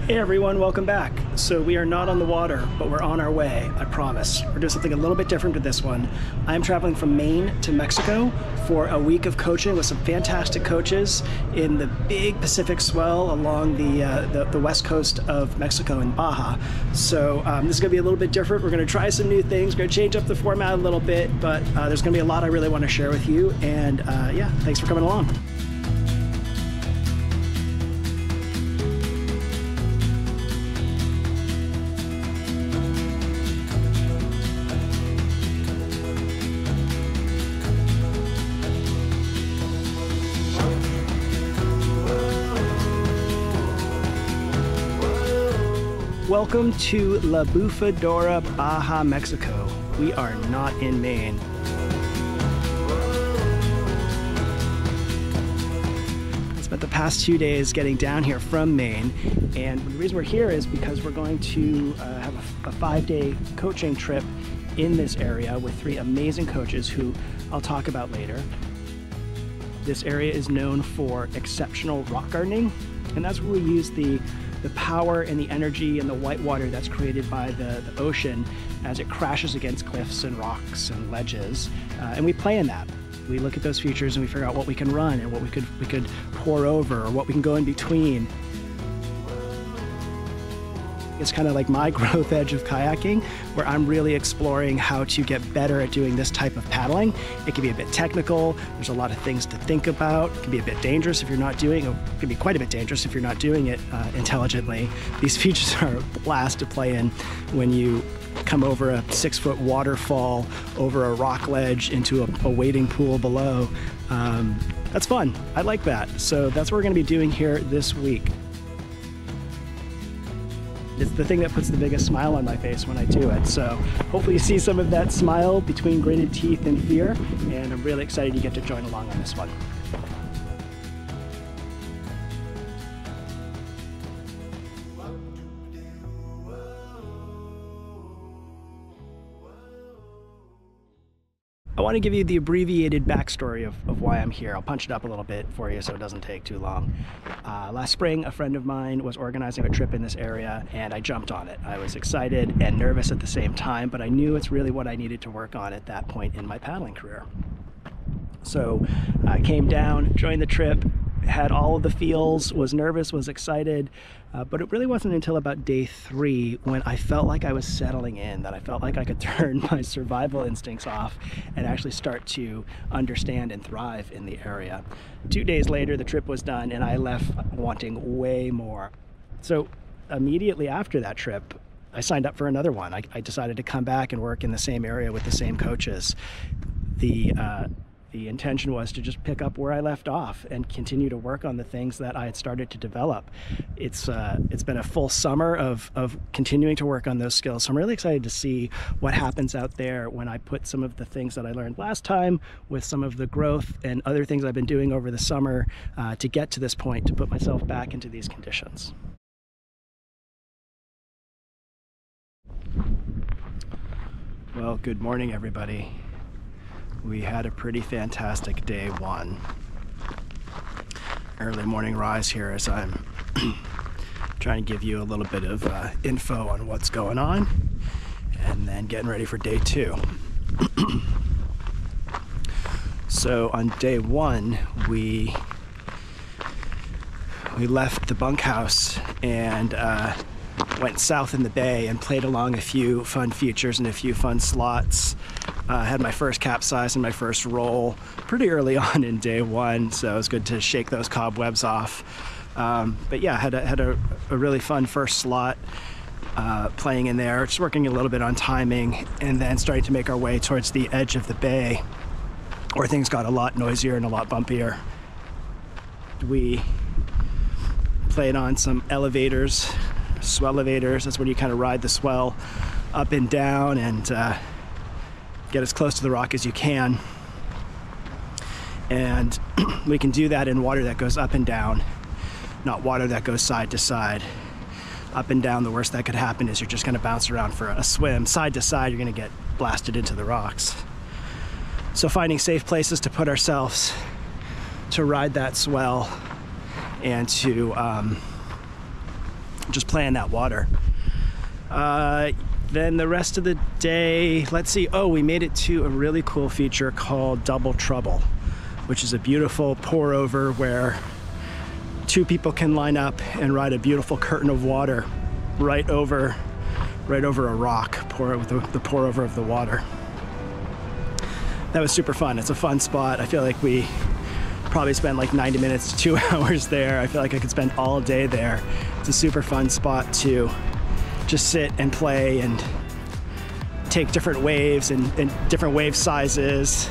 Hey everyone, welcome back. So we are not on the water, but we're on our way, I promise. We're doing something a little bit different with this one. I'm traveling from Maine to Mexico for a week of coaching with some fantastic coaches in the big Pacific swell along the west coast of Mexico in Baja. So this is gonna be a little bit different. We're gonna try some new things. We're gonna change up the format a little bit, but there's gonna be a lot I really wanna share with you. And yeah, thanks for coming along. Welcome to La Bufadora, Baja, Mexico. We are not in Maine. I spent the past 2 days getting down here from Maine, and the reason we're here is because we're going to have a 5-day coaching trip in this area with 3 amazing coaches who I'll talk about later. This area is known for exceptional rock gardening, and that's where we use the power and the energy and the white water that's created by the ocean as it crashes against cliffs and rocks and ledges. And we play in that. We look at those features and we figure out what we can run and what we could pour over or what we can go in between. It's kind of like my growth edge of kayaking, where I'm really exploring how to get better at doing this type of paddling. It can be a bit technical. There's a lot of things to think about. It can be a bit dangerous if you're not doing it. It can be quite a bit dangerous if you're not doing it intelligently. These features are a blast to play in when you come over a 6-foot waterfall, over a rock ledge into a wading pool below. That's fun. I like that. So that's what we're going to be doing here this week. It's the thing that puts the biggest smile on my face when I do it. So hopefully you see some of that smile between gritted teeth and fear, and I'm really excited you get to join along on this one. I want to give you the abbreviated backstory of why I'm here. I'll punch it up a little bit for you so it doesn't take too long. Last spring, a friend of mine was organizing a trip in this area, and I jumped on it. I was excited and nervous at the same time, but I knew it's really what I needed to work on at that point in my paddling career. So I came down, joined the trip, had all of the feels, was nervous, was excited, but it really wasn't until about day 3 when I felt like I was settling in, that I felt like I could turn my survival instincts off and actually start to understand and thrive in the area. 2 days later, the trip was done and I left wanting way more. So immediately after that trip, I signed up for another one. I decided to come back and work in the same area with the same coaches. The intention was to just pick up where I left off and continue to work on the things that I had started to develop. It's been a full summer of continuing to work on those skills. So I'm really excited to see what happens out there when I put some of the things that I learned last time with some of the growth and other things I've been doing over the summer to get to this point, to put myself back into these conditions. Well, good morning, everybody. We had a pretty fantastic day 1. Early morning rise here as I'm trying to give you a little bit of info on what's going on, and then getting ready for day 2. So on day 1, we left the bunkhouse and went south in the bay and played along a few fun features and a few fun slots. Had my first capsize and my first roll pretty early on in day 1, so it was good to shake those cobwebs off. But yeah, had a really fun first slot playing in there, just working a little bit on timing, and then starting to make our way towards the edge of the bay, where things got a lot noisier and a lot bumpier. We played on some elevators, swell elevators. That's when you kind of ride the swell up and down and get as close to the rock as you can. And we can do that in water that goes up and down, not water that goes side to side. Up and down, the worst that could happen is you're just going to bounce around for a swim. Side to side, you're going to get blasted into the rocks. So finding safe places to put ourselves to ride that swell and to just play in that water. Then the rest of the day, let's see, oh, we made it to a really cool feature called Double Trouble, which is a beautiful pour over where two people can line up and ride a beautiful curtain of water right over a rock, with the pour over of the water. That was super fun. It's a fun spot. I feel like we probably spent like 90 minutes to 2 hours there. I feel like I could spend all day there. It's a super fun spot to just sit and play and take different waves and different wave sizes.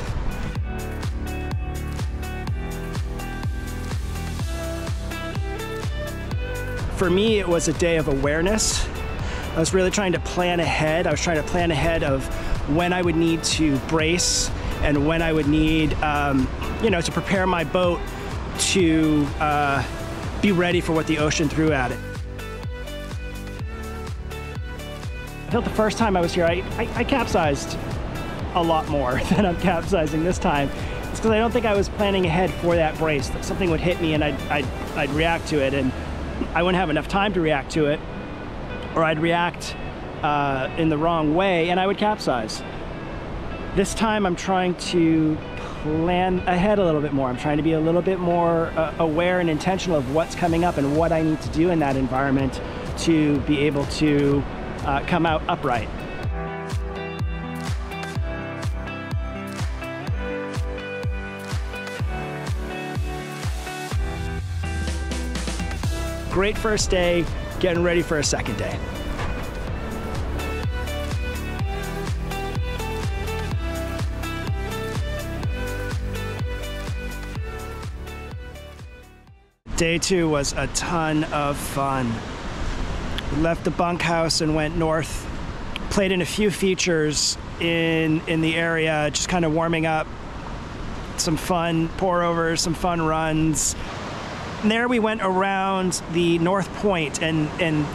For me, it was a day of awareness. I was really trying to plan ahead. I was trying to plan ahead of when I would need to brace and when I would need, to prepare my boat to be ready for what the ocean threw at it. I felt the first time I was here, I capsized a lot more than I'm capsizing this time. It's because I don't think I was planning ahead for that brace, that something would hit me and I'd react to it, and I wouldn't have enough time to react to it, or I'd react in the wrong way and I would capsize. This time I'm trying to plan ahead a little bit more. I'm trying to be a little bit more aware and intentional of what's coming up and what I need to do in that environment to be able to come out upright. Great first day, getting ready for a second day. Day 2 was a ton of fun. We left the bunkhouse and went north, played in a few features in the area, just kind of warming up, some fun pour overs, some fun runs. And there we went around the North Point, and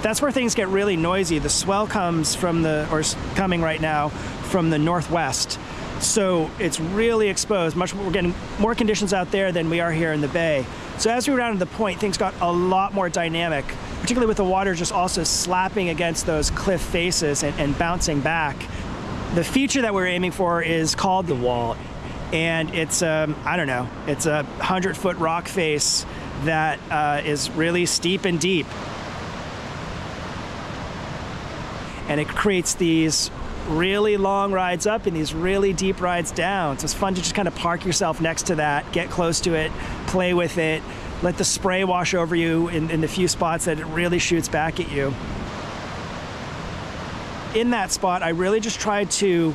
that's where things get really noisy. The swell comes coming right now from the northwest. So it's really exposed. We're getting more conditions out there than we are here in the bay. So as we were down to the point, things got a lot more dynamic, particularly with the water just also slapping against those cliff faces and bouncing back. The feature that we're aiming for is called the Wall. And it's, it's a 100-foot rock face that is really steep and deep. And it creates these really long rides up and these really deep rides down. So it's fun to just kind of park yourself next to that, get close to it, play with it, let the spray wash over you in the few spots that it really shoots back at you. In that spot, I really just tried to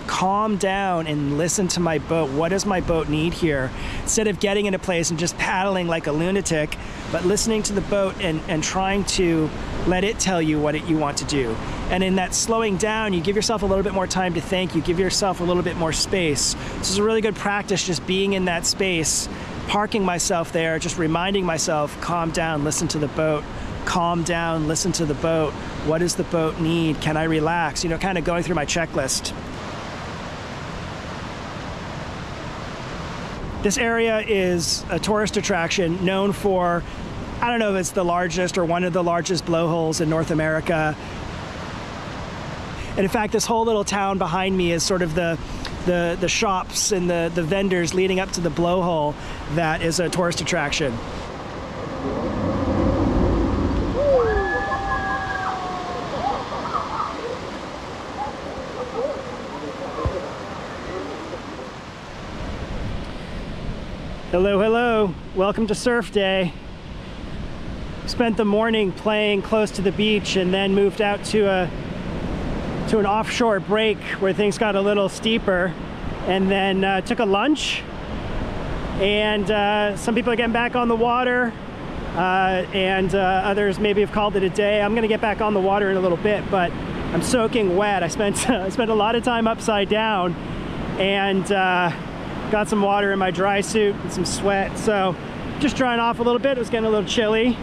calm down and listen to my boat. What does my boat need here? Instead of getting into place and just paddling like a lunatic, but listening to the boat and trying to let it tell you what you want to do. And in that slowing down, you give yourself a little bit more time to think, you give yourself a little bit more space. This is a really good practice, just being in that space, parking myself there, just reminding myself, calm down, listen to the boat. Calm down, listen to the boat. What does the boat need? Can I relax? Kind of going through my checklist. This area is a tourist attraction known for, I don't know if it's the largest or one of the largest blowholes in North America. And in fact, this whole little town behind me is sort of the shops and the vendors leading up to the blowhole that is a tourist attraction. Hello, hello. Welcome to Surf Day. Spent the morning playing close to the beach and then moved out to an offshore break where things got a little steeper, and then took a lunch. And some people are getting back on the water, and others maybe have called it a day. I'm gonna get back on the water in a little bit, but I'm soaking wet. I spent a lot of time upside down, and got some water in my dry suit and some sweat, so just drying off a little bit. It was getting a little chilly.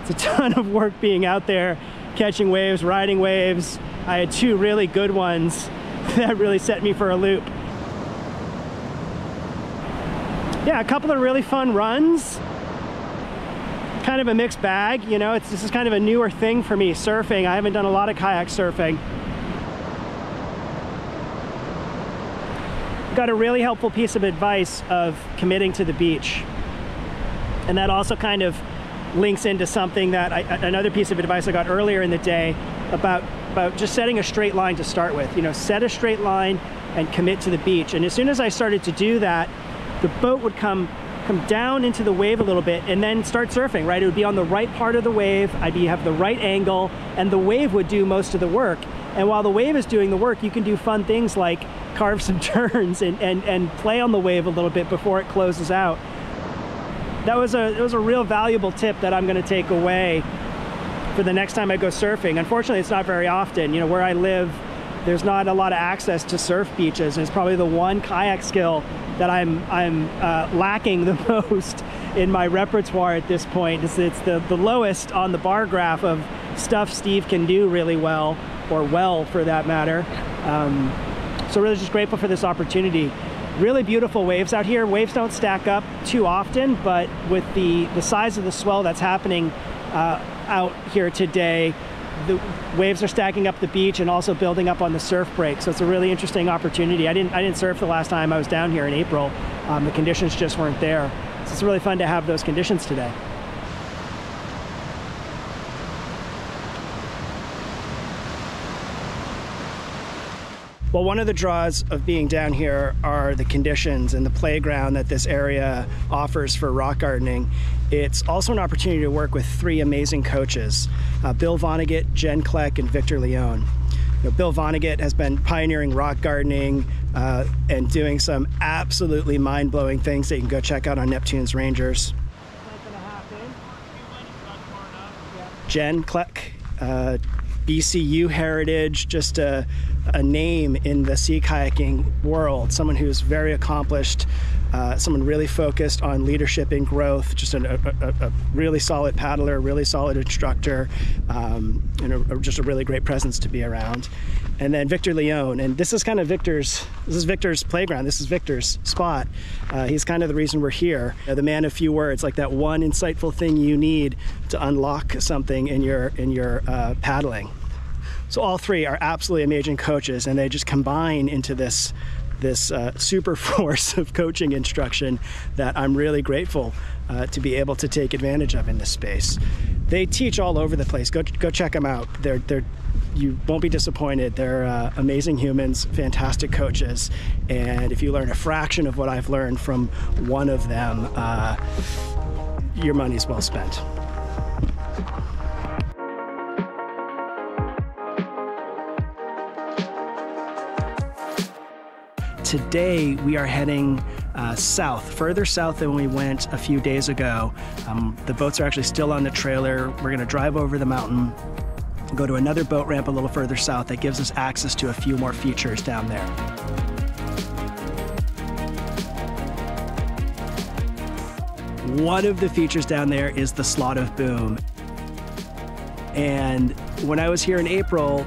It's a ton of work being out there, catching waves, riding waves. I had 2 really good ones that really set me for a loop. Yeah, a couple of really fun runs. kind of a mixed bag. You know, this is kind of a newer thing for me, surfing. I haven't done a lot of kayak surfing. Got a really helpful piece of advice of committing to the beach. And that also kind of links into something that another piece of advice I got earlier in the day about just setting a straight line to start with. You know, set a straight line and commit to the beach. And as soon as I started to do that, the boat would come down into the wave a little bit and then start surfing, right? It would be on the right part of the wave, I'd have the right angle, and the wave would do most of the work. And while the wave is doing the work, you can do fun things like carve some turns and play on the wave a little bit before it closes out. It was a real valuable tip that I'm going to take away for the next time I go surfing. Unfortunately, it's not very often. You know, where I live, there's not a lot of access to surf beaches, and it's probably the one kayak skill that I'm lacking the most in my repertoire at this point. It's the lowest on the bar graph of stuff Steve can do really well, or well for that matter. So really just grateful for this opportunity. Really beautiful waves out here. Waves don't stack up too often, but with the size of the swell that's happening out here today, the waves are stacking up the beach and also building up on the surf break. So it's a really interesting opportunity. I didn't surf the last time I was down here in April. The conditions just weren't there. So it's really fun to have those conditions today. Well, one of the draws of being down here are the conditions and the playground that this area offers for rock gardening. It's also an opportunity to work with three amazing coaches, Bill Vonnegut, Jen Kleck, and Victor Léon. You know, Bill Vonnegut has been pioneering rock gardening and doing some absolutely mind-blowing things that you can go check out on Neptune's Rangers. Jen Kleck, BCU heritage, just a name in the sea kayaking world, someone who's very accomplished, someone really focused on leadership and growth, just a really solid paddler, really solid instructor, and just a really great presence to be around. And then Victor Léon, and this is kind of Victor's playground, this is Victor's spot. He's kind of the reason we're here. The man of few words, like that one insightful thing you need to unlock something in your paddling. So all three are absolutely amazing coaches, and they just combine into this super force of coaching instruction that I'm really grateful to be able to take advantage of in this space. They teach all over the place. Go check them out. You won't be disappointed. They're amazing humans, fantastic coaches, and if you learn a fraction of what I've learned from one of them, your money's well spent. Today we are heading south, further south than we went a few days ago. The boats are actually still on the trailer. We're going to drive over the mountain, go to another boat ramp a little further south that gives us access to a few more features down there. One of the features down there is the slot of boom. And when I was here in April,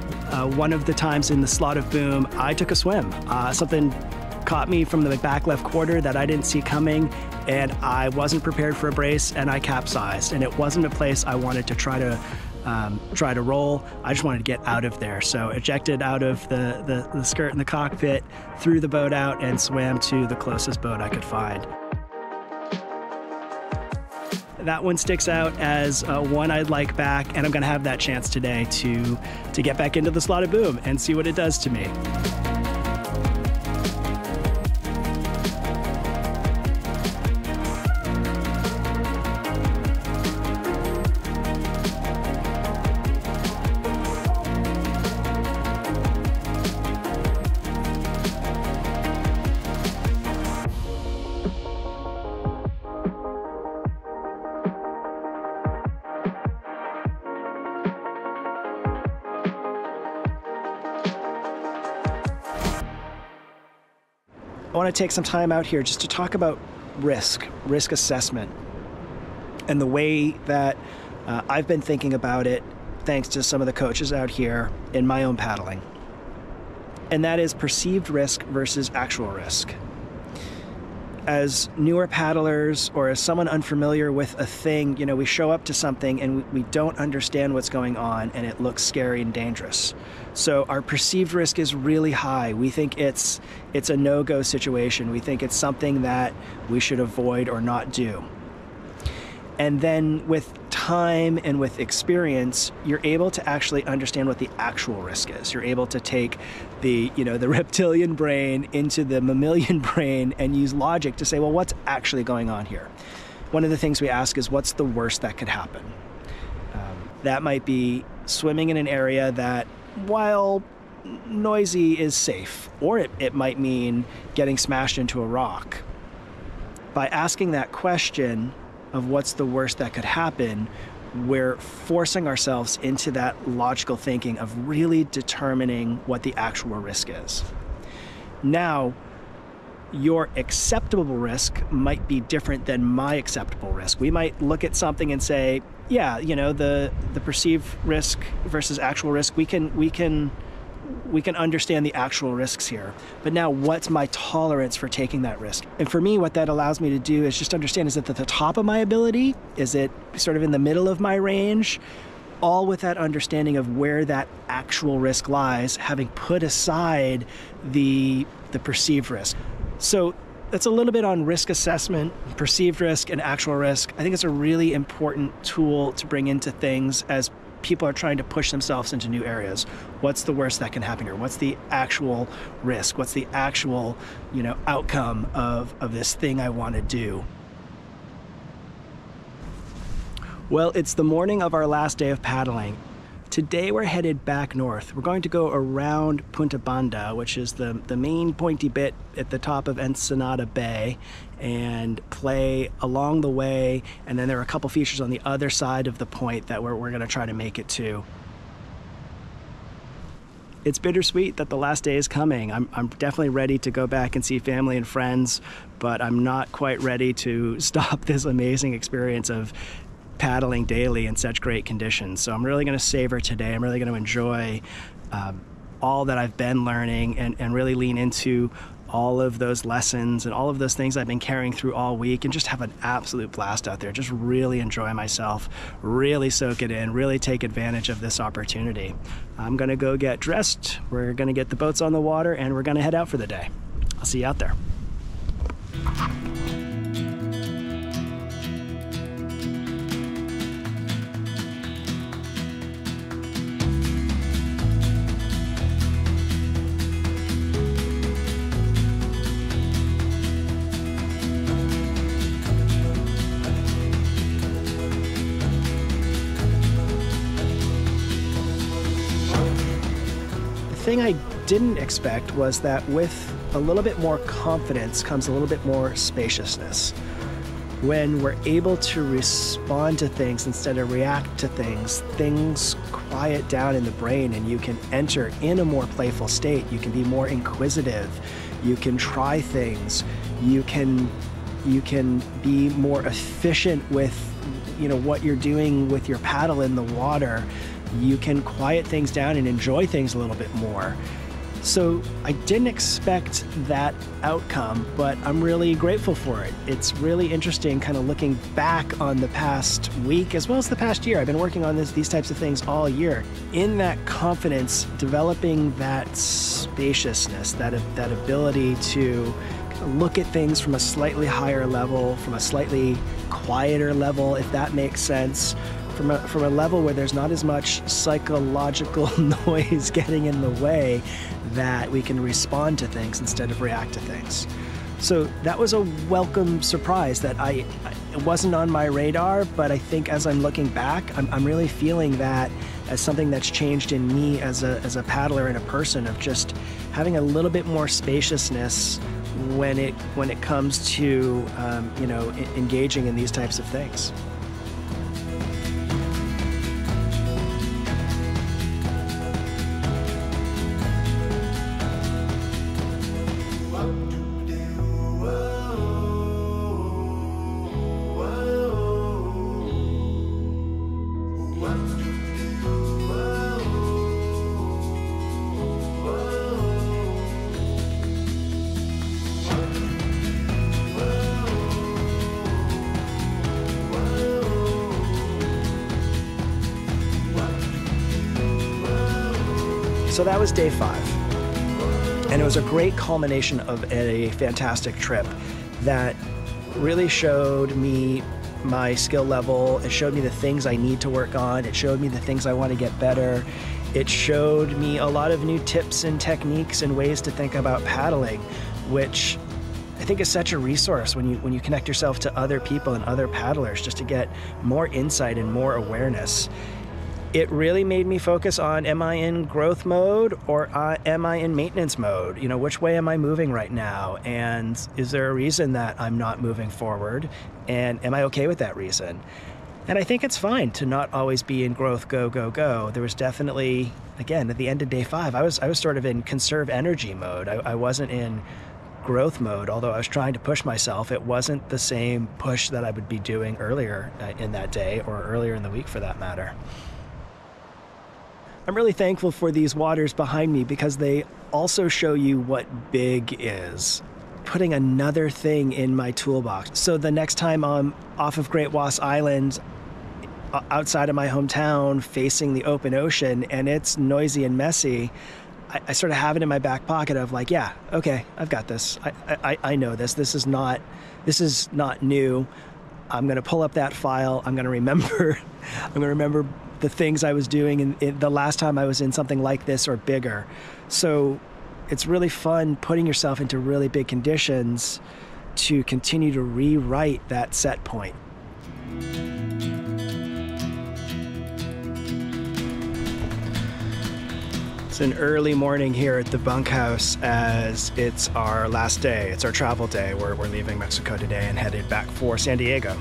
one of the times in the slot of boom, I took a swim. Something caught me from the back left quarter that I didn't see coming, and I wasn't prepared for a brace, and I capsized. And it wasn't a place I wanted to try to roll. I just wanted to get out of there. So ejected out of the skirt in the cockpit, threw the boat out, and swam to the closest boat I could find. That one sticks out as one I'd like back, and I'm going to have that chance today to get back into the slot of boom and see what it does to me. I want to take some time out here just to talk about risk assessment, and the way that I've been thinking about it thanks to some of the coaches out here in my own paddling. And that is perceived risk versus actual risk. as newer paddlers or as someone unfamiliar with a thing, you know, we show up to something and we don't understand what's going on and it looks scary and dangerous. So our perceived risk is really high. We think it's a no-go situation. We think it's something that we should avoid or not do. And then with time and with experience, you're able to actually understand what the actual risk is. You're able to take the reptilian brain into the mammalian brain and use logic to say, well, what's actually going on here? One of the things we ask is, what's the worst that could happen? That might be swimming in an area that, while noisy, is safe, or it might mean getting smashed into a rock. By asking that question of what's the worst that could happen, we're forcing ourselves into that logical thinking of really determining what the actual risk is. Now, your acceptable risk might be different than my acceptable risk. We might look at something and say, yeah, you know, the perceived risk versus actual risk, we can understand the actual risks here. But now, what's my tolerance for taking that risk? And for me, what that allows me to do is just understand, is it at the top of my ability? Is it sort of in the middle of my range? All with that understanding of where that actual risk lies, having put aside the perceived risk. So that's a little bit on risk assessment, perceived risk and actual risk. I think it's a really important tool to bring into things as people are trying to push themselves into new areas. What's the worst that can happen here? What's the actual risk? What's the actual, outcome of this thing I want to do? Well, it's the morning of our last day of paddling. Today we're headed back north. We're going to go around Punta Banda, which is the main pointy bit at the top of Ensenada Bay, and play along the way. And then there are a couple features on the other side of the point that we're going to try to make it to. It's bittersweet that the last day is coming. I'm definitely ready to go back and see family and friends, but I'm not quite ready to stop this amazing experience of paddling daily in such great conditions. So I'm really going to savor today. I'm really going to enjoy all that I've been learning and really lean into all of those lessons and all of those things I've been carrying through all week and just have an absolute blast out there. Just really enjoy myself, really soak it in, really take advantage of this opportunity. I'm going to go get dressed. We're going to get the boats on the water and we're going to head out for the day. I'll see you out there. The thing I didn't expect was that with a little bit more confidence comes a little bit more spaciousness. When we're able to respond to things instead of react to things, things quiet down in the brain and you can enter in a more playful state. You can be more inquisitive. You can try things. You can be more efficient with what you're doing with your paddle in the water. You can quiet things down and enjoy things a little bit more. So I didn't expect that outcome, but I'm really grateful for it. It's really interesting kind of looking back on the past week as well as the past year. I've been working on these types of things all year. In that confidence, developing that spaciousness, that ability to look at things from a slightly higher level, from a slightly quieter level, if that makes sense. From a level where there's not as much psychological noise getting in the way, that we can respond to things instead of react to things. So that was a welcome surprise that it wasn't on my radar, but I think as I'm looking back, I'm really feeling that as something that's changed in me as a paddler and a person, of just having a little bit more spaciousness when it comes to engaging in these types of things. So that was day 5. And it was a great culmination of a fantastic trip that really showed me my skill level. It showed me the things I need to work on. It showed me the things I want to get better. It showed me a lot of new tips and techniques and ways to think about paddling, which I think is such a resource when you connect yourself to other people and other paddlers, just to get more insight and more awareness. It really made me focus on, am I in growth mode or am I in maintenance mode? You know, which way am I moving right now? And is there a reason that I'm not moving forward? And am I okay with that reason? And I think it's fine to not always be in growth, go, go, go. There was definitely, again, at the end of day 5, I was sort of in conserve energy mode. I wasn't in growth mode, although I was trying to push myself. It wasn't the same push that I would be doing earlier in that day or earlier in the week for that matter. I'm really thankful for these waters behind me because they also show you what big is. Putting another thing in my toolbox. So the next time I'm off of Great Wasp Island, outside of my hometown, facing the open ocean, and it's noisy and messy, I sort of have it in my back pocket of like, yeah, okay, I've got this. I know this. This is not new. I'm going to pull up that file. I'm going to remember the things I was doing in the last time I was in something like this or bigger. So it's really fun putting yourself into really big conditions to continue to rewrite that set point. It's an early morning here at the bunkhouse as it's our last day. It's our travel day. We're leaving Mexico today and headed back for San Diego.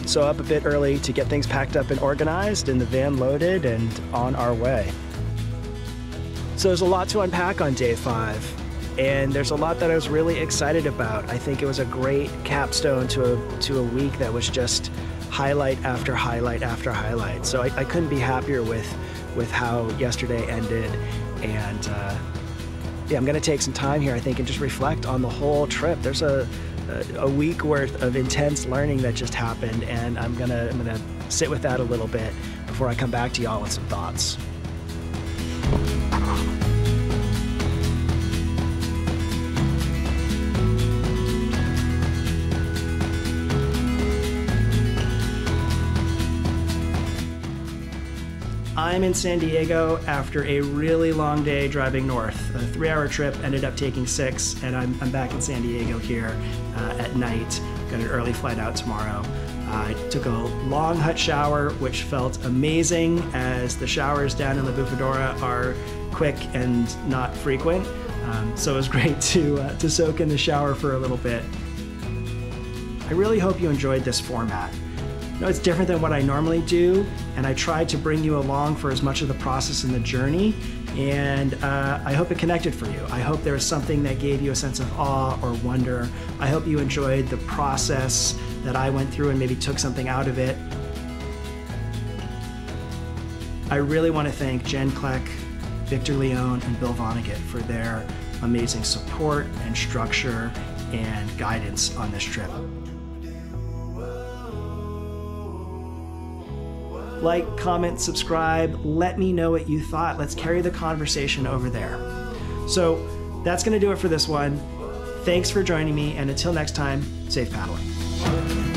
So up a bit early to get things packed up and organized and the van loaded and on our way. So there's a lot to unpack on day 5, and there's a lot that I was really excited about. I think it was a great capstone to a week that was just highlight after highlight after highlight. So I couldn't be happier with how yesterday ended, and yeah, I'm gonna take some time here, I think, and just reflect on the whole trip. There's a week worth of intense learning that just happened, and I'm gonna sit with that a little bit before I come back to y'all with some thoughts. I'm in San Diego after a really long day driving north. A 3-hour trip ended up taking 6, and I'm back in San Diego here at night. Got an early flight out tomorrow. I took a long hot shower, which felt amazing, as the showers down in the Bufadora are quick and not frequent. So it was great to soak in the shower for a little bit. I really hope you enjoyed this format. No, it's different than what I normally do, and I tried to bring you along for as much of the process and the journey, and I hope it connected for you. I hope there was something that gave you a sense of awe or wonder. I hope you enjoyed the process that I went through and maybe took something out of it. I really want to thank Jen Kleck, Victor Léon, and Bill Vonnegut for their amazing support and structure and guidance on this trip. Like, comment, subscribe, let me know what you thought. Let's carry the conversation over there. So that's gonna do it for this one. Thanks for joining me, and until next time, safe paddling.